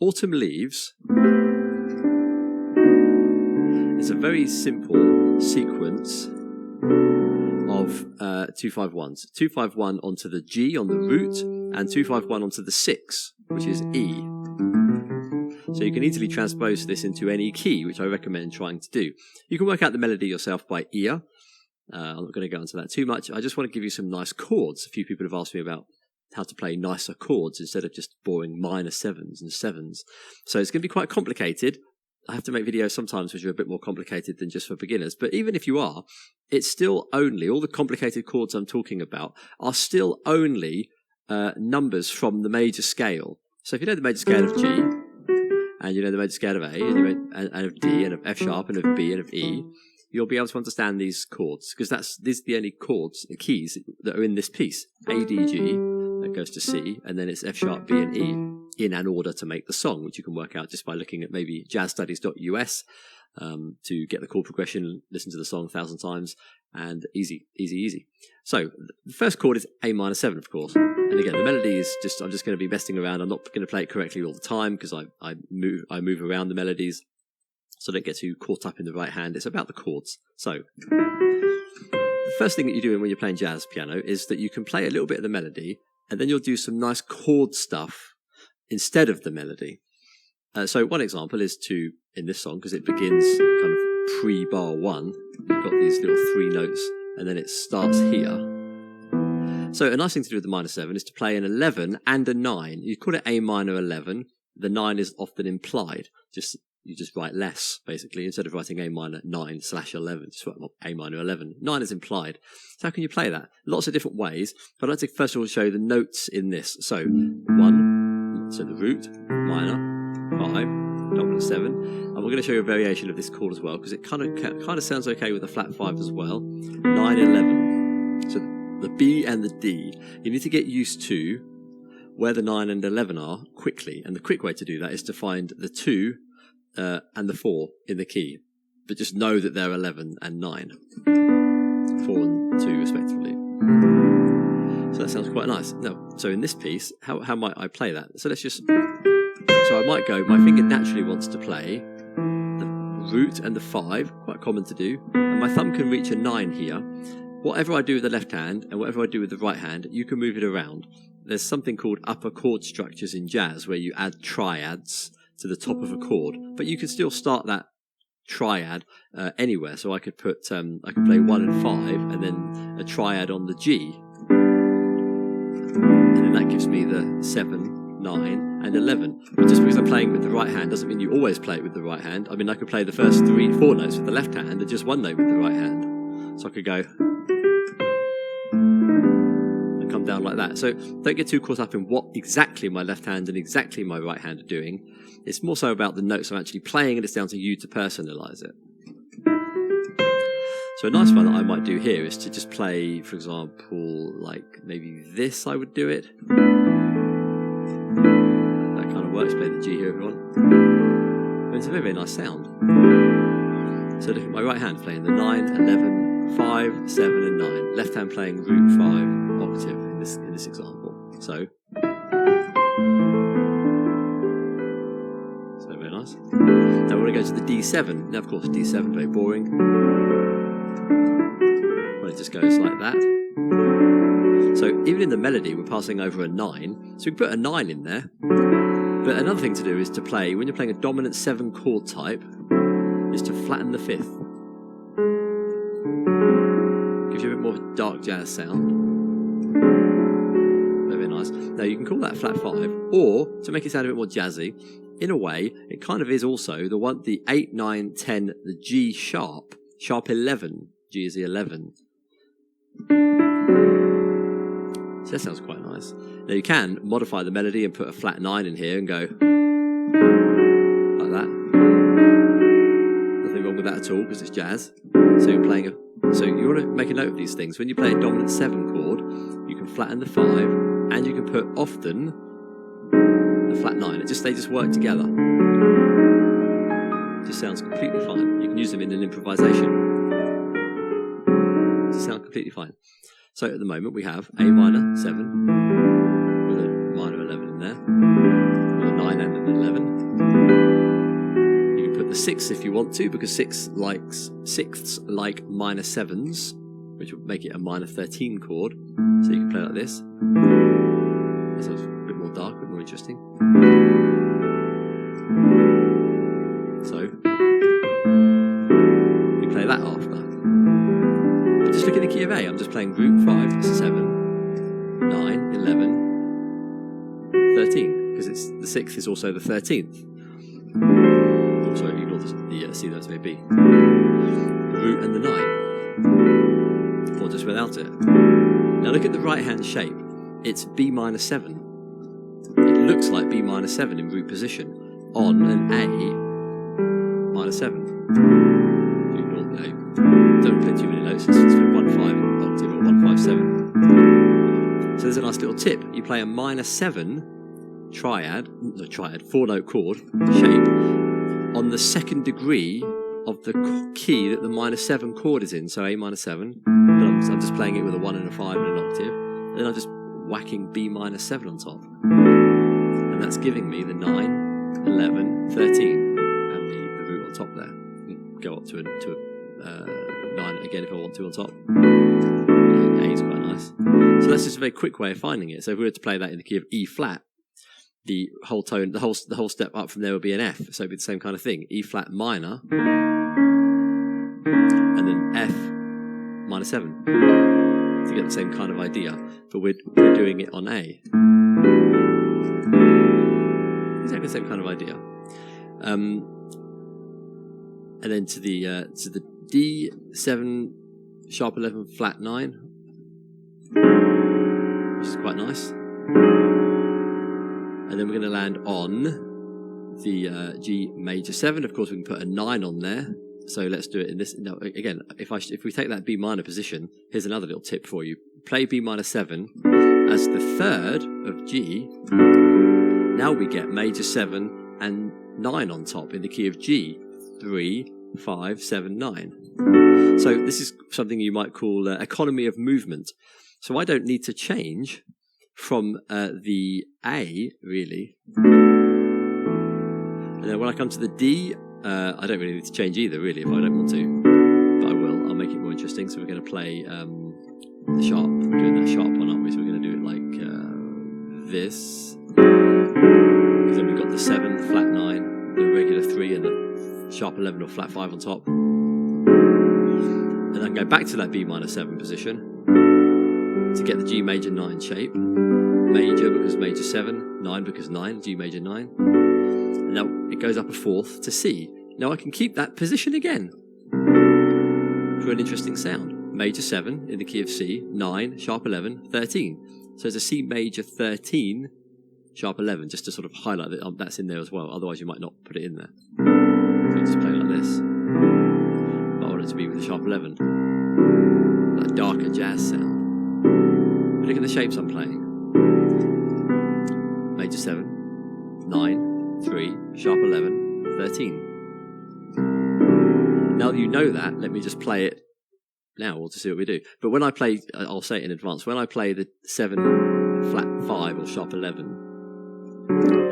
Autumn Leaves is a very simple sequence of 2-5-1s. 2-5-1 onto the G on the root, and 2-5-1 onto the 6, which is E. So you can easily transpose this into any key, which I recommend trying to do. You can work out the melody yourself by ear. I'm not going to go into that too much. I just want to give you some nice chords. A few people have asked me about how to play nicer chords instead of just boring minor 7s and 7s. So it's going to be quite complicated. I have to make videos sometimes which are a bit more complicated than just for beginners. But even if you are, it's still only, all the complicated chords I'm talking about are still only numbers from the major scale. So if you know the major scale of G, and you know the major scale of A, and of D, and of F sharp, and of B, and of E, you'll be able to understand these chords, because these are the only chords, the keys that are in this piece. A, D, G, that goes to C, and then it's F sharp, B, and E in an order to make the song, which you can work out just by looking at maybe jazzstudies.us to get the chord progression, listen to the song 1,000 times, and easy. So the first chord is A minor 7, of course. And again, the melody is just, I'm just going to be messing around. I'm not going to play it correctly all the time because I move around the melodies, so don't get too caught up in the right hand. It's about the chords. So the first thing that you do when you're playing jazz piano is that you can play a little bit of the melody, and then you'll do some nice chord stuff instead of the melody. So one example is in this song, because it begins kind of pre-bar 1, you've got these little 3 notes, and then it starts here. So a nice thing to do with the minor 7 is to play an 11 and a 9. You call it A minor 11. The 9 is often implied. You just write less, basically. Instead of writing A minor 9/11, just write A minor 11. 9 is implied. So how can you play that? Lots of different ways. But I'd like to first of all show you the notes in this. So 1, so the root, minor, 5, dominant 7. And we're going to show you a variation of this chord as well, because it kind of sounds okay with the flat 5 as well. 9, 11. So the B and the D. You need to get used to where the 9 and 11 are quickly. And the quick way to do that is to find the 2 and the 4 in the key. But just know that they're 11 and 9. 4 and 2 respectively. So that sounds quite nice. No, so in this piece, how might I play that? So I might go, my finger naturally wants to play the root and the 5, quite common to do. And my thumb can reach a 9 here. Whatever I do with the left hand and whatever I do with the right hand, you can move it around. There's something called upper chord structures in jazz where you add triads to the top of a chord, but you can still start that triad anywhere. So I could put, I could play 1 and 5 and then a triad on the G, and then that gives me the 7, 9 and 11. But just because I'm playing with the right hand doesn't mean you always play it with the right hand. I mean, I could play the first 3, 4 notes with the left hand and just 1 note with the right hand. So I could go and come down like that. So don't get too caught up in what exactly my left hand and exactly my right hand are doing. It's more so about the notes I'm actually playing, and it's down to you to personalise it. So a nice one that I might do here is to just play, for example, like maybe this I would do it. That kind of works. Play the G here, everyone. It's a very, very nice sound. So look at my right hand playing the 9, 11, 5, 7 and 9. Left hand playing root 5 octave in this example. So very nice. Now we're going to go to the D7. Now of course D7, very boring. Well, it just goes like that. So even in the melody we're passing over a 9. So we can put a 9 in there. But another thing to do is to play, when you're playing a dominant 7 chord type, is to flatten the 5th. Gives you a bit more dark jazz sound. Very nice. Now you can call that flat 5, or to make it sound a bit more jazzy, in a way, it kind of is also the 8, 9, 10, the G sharp, sharp 11. G is the 11. So that sounds quite nice. Now you can modify the melody and put a flat 9 in here and go like that. Nothing wrong with that at all because it's jazz. So you're playing so you want to make a note of these things. When you play a dominant 7 chord, you can flatten the 5 and you can put often the flat 9. They just work together. It just sounds completely fine. You can use them in an improvisation. It just sounds completely fine. So at the moment we have A minor 7 with a minor 11 in there, with a 9 9 and an 11. You can put the 6 if you want to, because sixths like minor 7s, which would make it a minor 13 chord. So you can play like this. This is a bit more dark, a bit more interesting. So we play that after. But just look at the key of A. I'm just playing root 5, 7, 9, 11, 13, because it's the 6th is also the 13th. Oh, sorry, ignore the C notes may be. The root and the 9. Or just without it. Now look at the right hand shape. It's B minor 7. It looks like B minor 7 in root position on an A minor 7. Don't play too many notes, it's 1-5 octave or 1-5-7. So there's a nice little tip. You play a minor 7 triad, 4-note chord shape on the second degree of the key that the minor 7 chord is in. So A minor 7, but I'm just playing it with a 1 and a 5 and an octave, and then I'm just whacking B minor 7 on top. And that's giving me the 9, 11, 13, and the root on top there. Go up to a 9 again if I want to on top. A is quite nice. So that's just a very quick way of finding it. So if we were to play that in the key of E flat, the whole tone, the whole step up from there would be an F. So it'd be the same kind of thing. E flat minor, and then F minor 7 to get the same kind of idea. But we're doing it on A. Exactly the same kind of idea. And then to the D7 sharp 11 flat 9, which is quite nice. And then we're going to land on the G major 7. Of course, we can put a 9 on there. So let's do it in this. No, again, if we take that B minor position, here's another little tip for you. Play B minor 7 as the third of G. Now we get major 7 and 9 on top in the key of G. 3, 5, 7, 9. So this is something you might call economy of movement. So I don't need to change from the A, really. And then when I come to the D, I don't really need to change either, really, if I don't want to. But I will. I'll make it more interesting. So we're going to play the sharp, doing that sharp one, aren't we? So we're going to do it like this. Because then we've got the 7, flat 9, the regular 3, and the sharp 11 or flat 5 on top. And then go back to that B minor 7 position to get the G major 9 shape. Major because major 7, 9 because 9, G major 9. And now it goes up a fourth to C. Now I can keep that position again for an interesting sound. Major 7 in the key of C, 9, sharp 11, 13. So it's a C major 13, sharp 11, just to sort of highlight that that's in there as well. Otherwise you might not put it in there. So just play like this. But I want it to be with the sharp 11. That darker jazz sound. But look at the shapes I'm playing. Major 7, 9, 3, sharp 11, 13. Now that you know that, let me just play it now to see what we do. But when I play, I'll say it in advance, when I play the 7, flat 5 or sharp 11,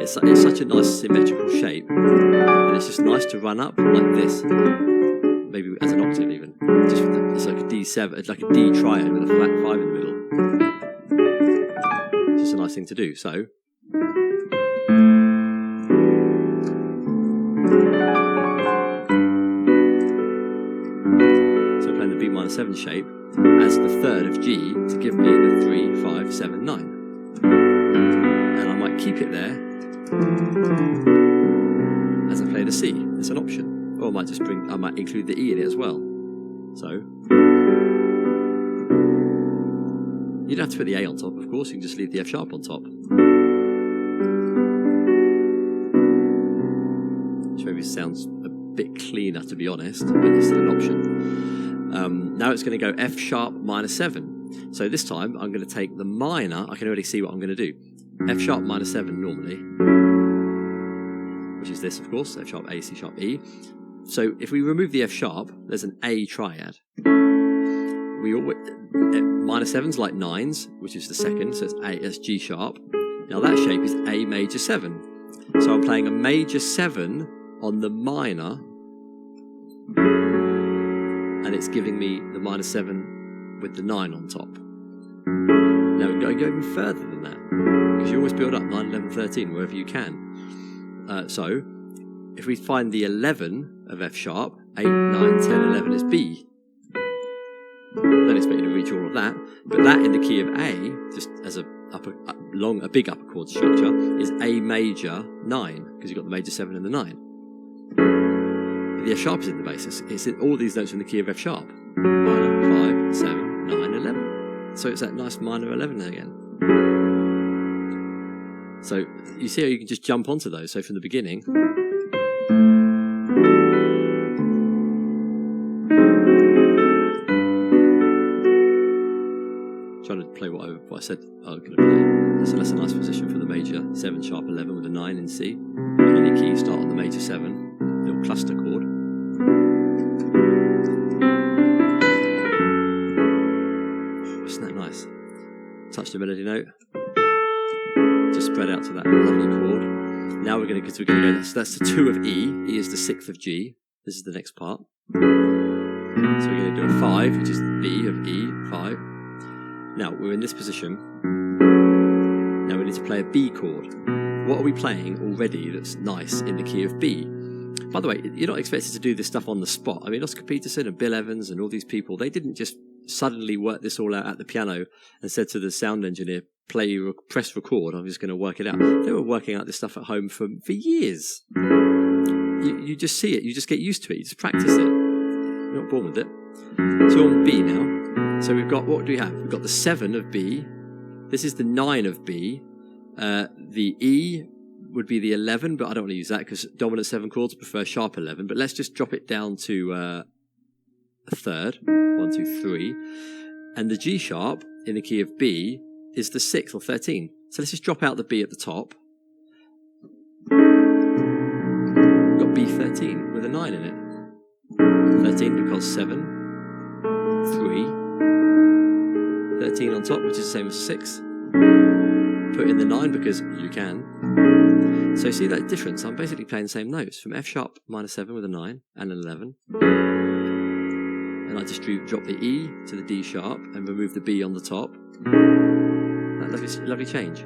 it's such a nice symmetrical shape, and it's just nice to run up like this, maybe as an octave even. It's like a D7, it's like a D triad with a flat 5 in the middle. It's just a nice thing to do. So playing the B minor 7 shape as the third of G to give me the 3, 5, 7, 9. And I might keep it there as I play the C. It's an option. Or I might include the E in it as well. So you don't have to put the A on top, of course. You can just leave the F sharp on top. Which maybe sounds a bit cleaner, to be honest, but it's still an option. Now it's going to go F sharp minor 7. So this time I'm going to take the minor. I can already see what I'm going to do. F sharp minor 7 normally, which is this, of course. F sharp A, C sharp E. So if we remove the F sharp, there's an A triad. Minor 7's like 9s, which is the second, so it's G sharp. Now that shape is A major 7. So I'm playing a major 7 on the minor, and it's giving me the minor 7 with the 9 on top. Now we've got to go even further than that, because you always build up 9, 11, 13 wherever you can. So if we find the 11 of F sharp, 8, 9, 10, 11 is B. Don't expect you to reach all of that, but that in the key of A, just as a big upper chord structure, is A major 9, because you've got the major 7 and the 9. But the F sharp is in the basis. It's in all these notes in the key of F sharp. Minor, 5, 7, 9, 11. So it's that nice minor 11 again. So you see how you can just jump onto those. So from the beginning, trying to play what I said I was going to play. So that's a nice position for the major 7 sharp 11 with a 9 in C. In any key, start on the major 7, little cluster chord. Isn't that nice? Touch the melody note. Just spread out to that lovely chord. Now we're going to go. So that's the 2 of E. E is the 6th of G. This is the next part. So we're going to do a 5, which is B of E, 5. Now we're in this position. Now we need to play a B chord. What are we playing already that's nice in the key of B? By the way, you're not expected to do this stuff on the spot. I mean, Oscar Peterson and Bill Evans and all these people, they didn't just suddenly work this all out at the piano and said to the sound engineer, press record, I'm just going to work it out. They were working out this stuff at home for years. You just see it, you just get used to it, you just practice it. You're not born with it. So on B now. So we've got, what do we have? We've got the 7 of B. This is the 9 of B. The E would be the 11, but I don't want to use that because dominant 7 chords prefer sharp 11. But let's just drop it down to a third. 1, 2, 3. And the G sharp in the key of B is the 6 or 13. So let's just drop out the B at the top. We've got B13 with a 9 in it. 13 because 7, 3, 13 on top, which is the same as 6. Put in the 9 because you can. So see that difference? I'm basically playing the same notes from F sharp minor 7 with a 9 and an 11. And I just drop the E to the D sharp and remove the B on the top. That lovely change.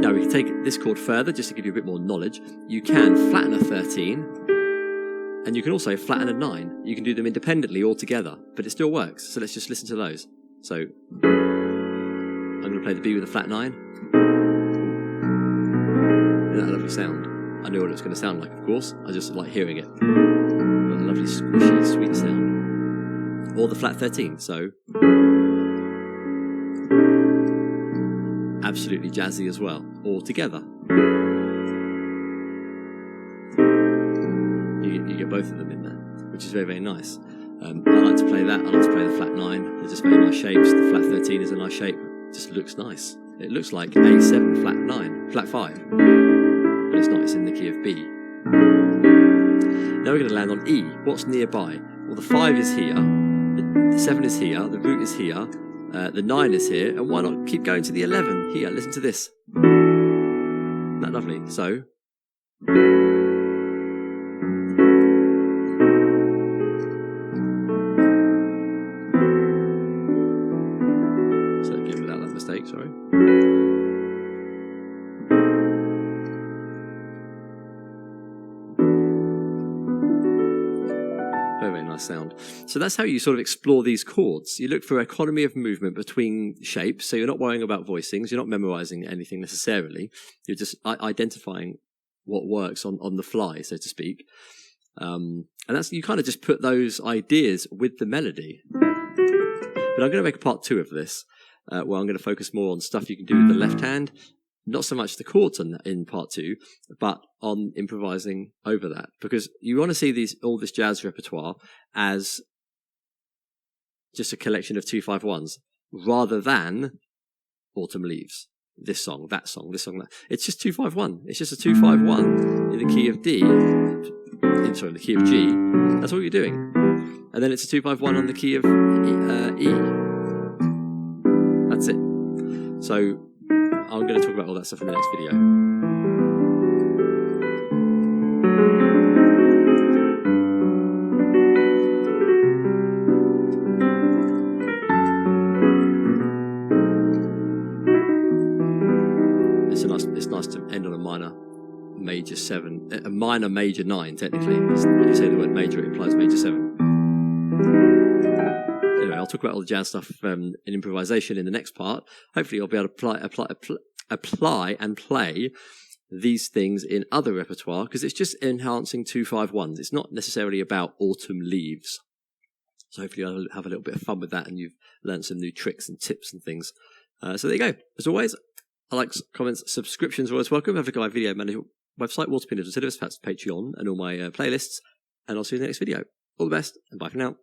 Now we can take this chord further just to give you a bit more knowledge. You can flatten a 13 and you can also flatten a 9. You can do them independently or together, but it still works. So let's just listen to those. So I'm going to play the B with a flat 9. Isn't that a lovely sound? I knew what it was going to sound like, of course. I just like hearing it. Got a lovely squishy, sweet sound. Or the flat 13, so absolutely jazzy as well, all together. You get both of them in there, which is very, very nice. I like to play that. I like to play the flat 9. They're just very nice shapes. The flat 13 is a nice shape. It just looks nice. It looks like A7 flat 9, flat 5, but it's not. It's in the key of B. Now we're going to land on E. What's nearby? Well, the 5 is here, the 7 is here, the root is here, the 9 is here, and why not keep going to the 11 here? Listen to this. Isn't that lovely? So again without that mistake, sorry. Very nice sound. So that's how you sort of explore these chords. You look for economy of movement between shapes, so you're not worrying about voicings, you're not memorizing anything necessarily, you're just identifying what works on the fly, so to speak. And that's, you kind of just put those ideas with the melody. But I'm going to make a part 2 of this, where I'm going to focus more on stuff you can do with the left hand. Not so much the chords in part 2, but on improvising over that. Because you want to see all this jazz repertoire as just a collection of 2-5-1s, rather than Autumn Leaves, this song, that song, this song, that. It's just 2-5-1. It's just a 2-5-1 in the key of D, in the key of G. That's all you're doing. And then it's a 2-5-1 on the key of E. So I'm going to talk about all that stuff in the next video. It's nice to end on a minor major 7, a minor major 9 technically. When you say the word major, it implies major 7. Anyway, I'll talk about all the jazz stuff in improvisation in the next part. Hopefully you'll be able to apply and play these things in other repertoire, because it's just enhancing 2-5-1s. It's not necessarily about autumn leaves. So hopefully you'll have a little bit of fun with that and you've learned some new tricks and tips and things. So there you go. As always, likes, comments, subscriptions are always welcome. Have a look at my video manager website, waterpinner.cinemas, that's Patreon, and all my playlists. And I'll see you in the next video. All the best, and bye for now.